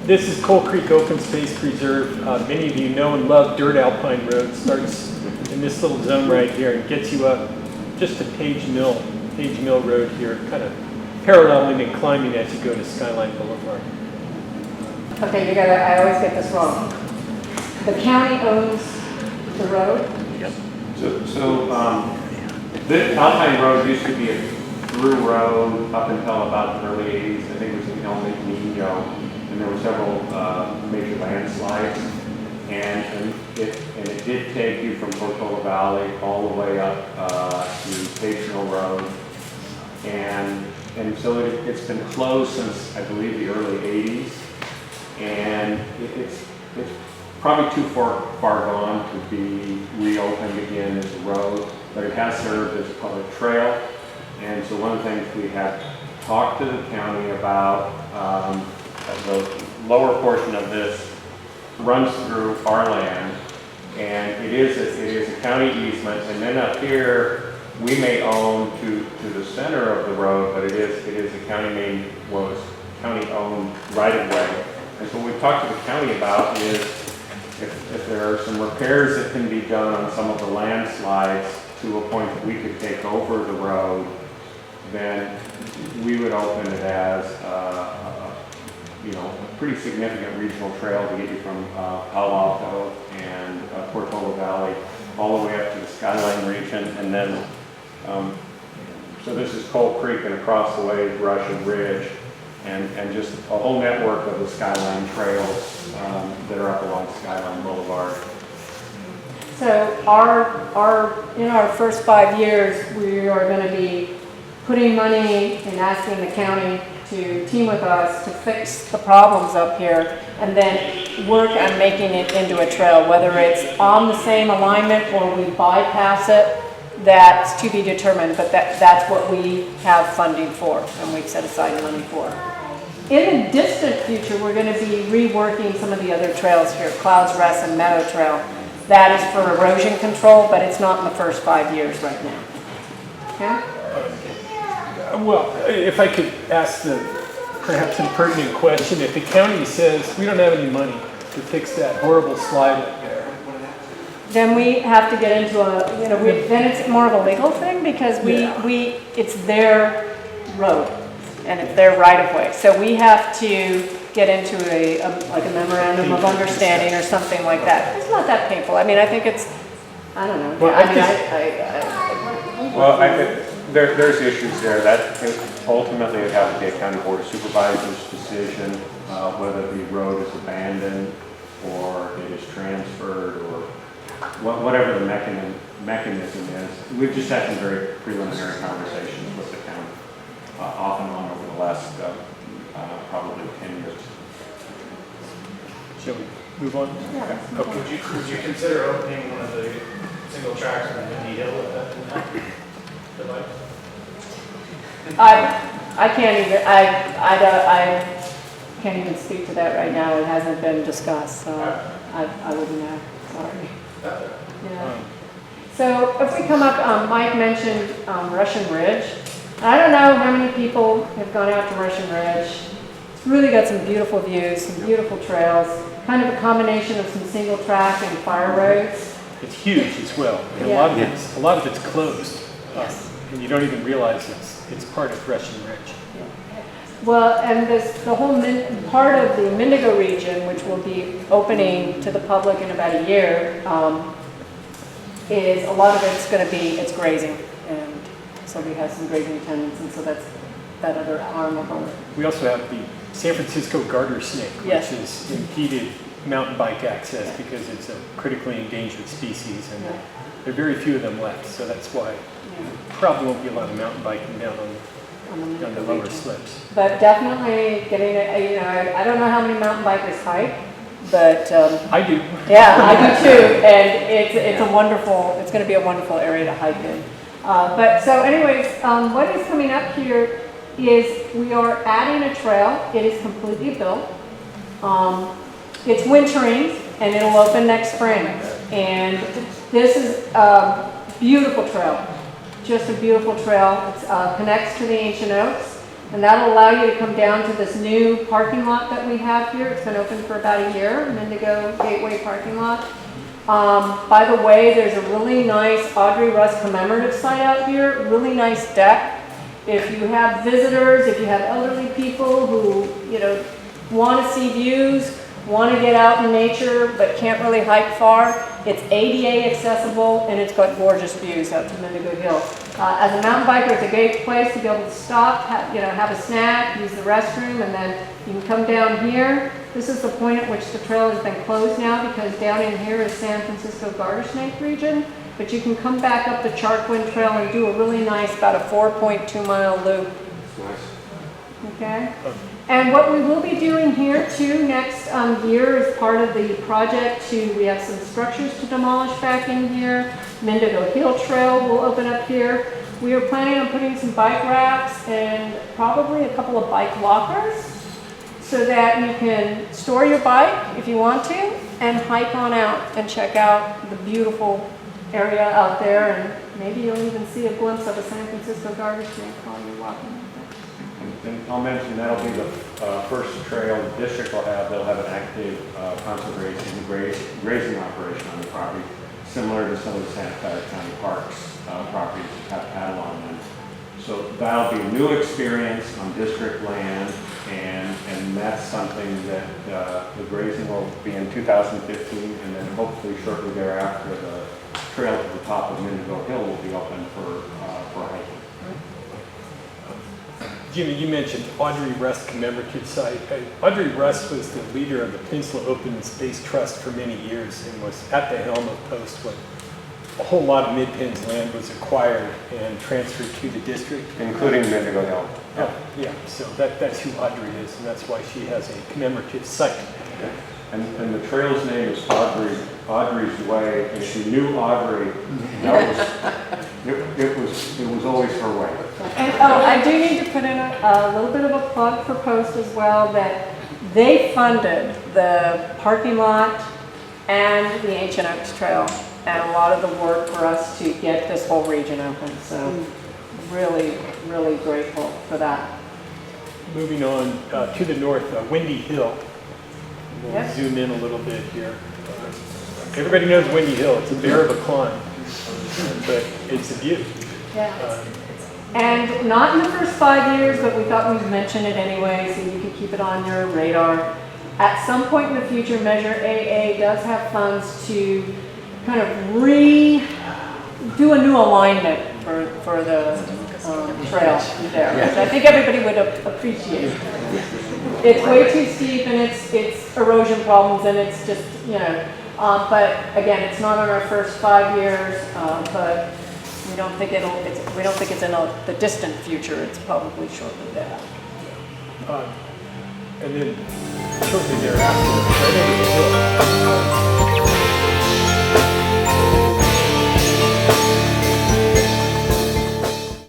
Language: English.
This is Coal Creek Open Space Preserve. Many of you know and love Dirt Alpine Road. Starts in this little zone right here and gets you up just to Page Mill Road here, kind of paralleling and climbing as you go to Skyline Boulevard. Okay, I always get this wrong. The county owns the road? Yep. This Alpine Road used to be a through road up until about the early 80s. I think it was in El Nino, and there were several major landslides. And it did take you from Portola Valley all the way up to Page Mill Road. And so it's been closed since, I believe, the early 80s. And it's probably too far gone to be reopened again as a road, but it has served as a public trail. And so one of the things we have talked to the county about, the lower portion of this runs through our land, and it is a county easement. And then up here, we may own to the center of the road, but it is a county owned right of way. And so what we've talked to the county about is if there are some repairs that can be done on some of the landslides to a point that we could take over the road, then we would open it as a pretty significant regional trail to get you from Palo Alto and Portola Valley all the way up to the Skyline region. And then, so this is Coal Creek, and across the way is Russian Ridge, and just a whole network of the Skyline trails that are up along Skyline Boulevard. So in our first 5 years, we are going to be putting money and asking the county to team with us to fix the problems up here, and then work on making it into a trail, whether it's on the same alignment or we bypass it. That's to be determined, but that's what we have funding for, and we've set aside money for. In the distant future, we're going to be reworking some of the other trails here, Clouds Rest and Meadow Trail. That is for erosion control, but it's not in the first 5 years right now. Okay? Well, if I could ask the perhaps impertinent question, if the county says we don't have any money to fix that horrible slide up there, then we have to get into then it's more of a legal thing, because it's their road and it's their right of way. So we have to get into a memorandum of understanding or something like that. It's not that painful. I mean, I think it's, I don't know. Well, there's issues there. That ultimately it would have to be a county board of supervisors decision whether the road is abandoned or it is transferred or whatever the mechanism is. We've just had some very preliminary conversations with the county, off and on over the last probably 10 years. shall we move on? Yeah. Okay. Would you consider opening one of the single tracks on Windy Hill with that? I can't even speak to that right now. It hasn't been discussed, so I wouldn't know. Sorry. Yeah. So if we come up, Mike mentioned Russian Ridge. I don't know how many people have gone out to Russian Ridge. It's really got some beautiful views, some beautiful trails, kind of a combination of some single track and fire roads. It's huge as well. And Yeah. a lot of it's closed. Yes. And you don't even realize it's part of Russian Ridge. Well, and the whole part of the Mindigo region, which will be opening to the public in about a year, is a lot of it's grazing, and so we have some grazing attendants, and so that's that other arm of our. We also have the San Francisco garter snake, Yes. which is impeded mountain bike access because it's a critically endangered species, and there are very few of them left. So that's why probably won't be a lot of mountain biking down on the lower slips. But definitely getting it. I don't know how many mountain bikers hike, but I do. yeah, I do too, and it's a wonderful. It's going to be a wonderful area to hike in. But so, anyways, what is coming up here is we are adding a trail. It is completely built. It's wintering, and it'll open next spring. And this is a beautiful trail. Just a beautiful trail. It connects to the Ancient Oaks, And that'll allow you to come down to this new parking lot that we have here. It's been open for about a year, Indigo Gateway parking lot. By the way, there's a really nice Audrey Russ commemorative site out here, really nice deck. If you have visitors, if you have elderly people who, want to see views, want to get out in nature, but can't really hike far, it's ADA accessible, and it's got gorgeous views out to Mendigo Hill. As a mountain biker, it's a great place to be able to stop, have a snack, use the restroom, and then you can come down here. This is the point at which the trail has been closed now, because down in here is San Francisco Garter Snake region. But you can come back up the Charquin Trail and do a really nice, about a 4.2 mile loop. Nice. Okay? And what we will be doing here too next year is part of the project we have some structures to demolish back in here. Mendigo Hill Trail will open up here. We are planning on putting some bike racks and probably a couple of bike lockers so that you can store your bike if you want to and hike on out and check out the beautiful area out there, and maybe you'll even see a glimpse of a San Francisco Garter Snake while you're walking. And I'll mention that'll be the first trail the district will have. They'll have an active conservation and grazing operation on the property, similar to some of the Santa Clara County Parks properties that have cattle on them. So that'll be a new experience on district land, and that's something that the grazing will be in 2015, and then hopefully shortly thereafter the trail to the top of Mendigo Hill will be open for hiking. Jimmy, you mentioned Audrey Russ commemorative site. Audrey Russ was the leader of the Peninsula Open Space Trust for many years and was at the helm of Post when a whole lot of MidPen's land was acquired and transferred to the district. Including Mendigo Hill. Yeah, so that's who Audrey is, and that's why she has a commemorative site. And the trail's name is Audrey's Way, and she knew Audrey. It was always her way. And I do need to put in a little bit of a plug for Post as well, that they funded the parking lot and the Ancient Oaks Trail and a lot of the work for us to get this whole region open. So really, really grateful for that. Moving on to the north, Windy Hill. We'll Yep. zoom in a little bit here. Everybody knows Windy Hill. It's a bear of a climb, but it's a view. Yeah. And not in the first 5 years, but we thought we'd mention it anyway, so you could keep it on your radar. At some point in the future, Measure AA does have funds to kind of do a new alignment for the trail there, which I think everybody would appreciate. It's way too steep, and it's erosion problems, and it's just, but again, it's not on our first 5 years, but we don't think it's in the distant future. It's probably shortly there. And then shortly thereafter, right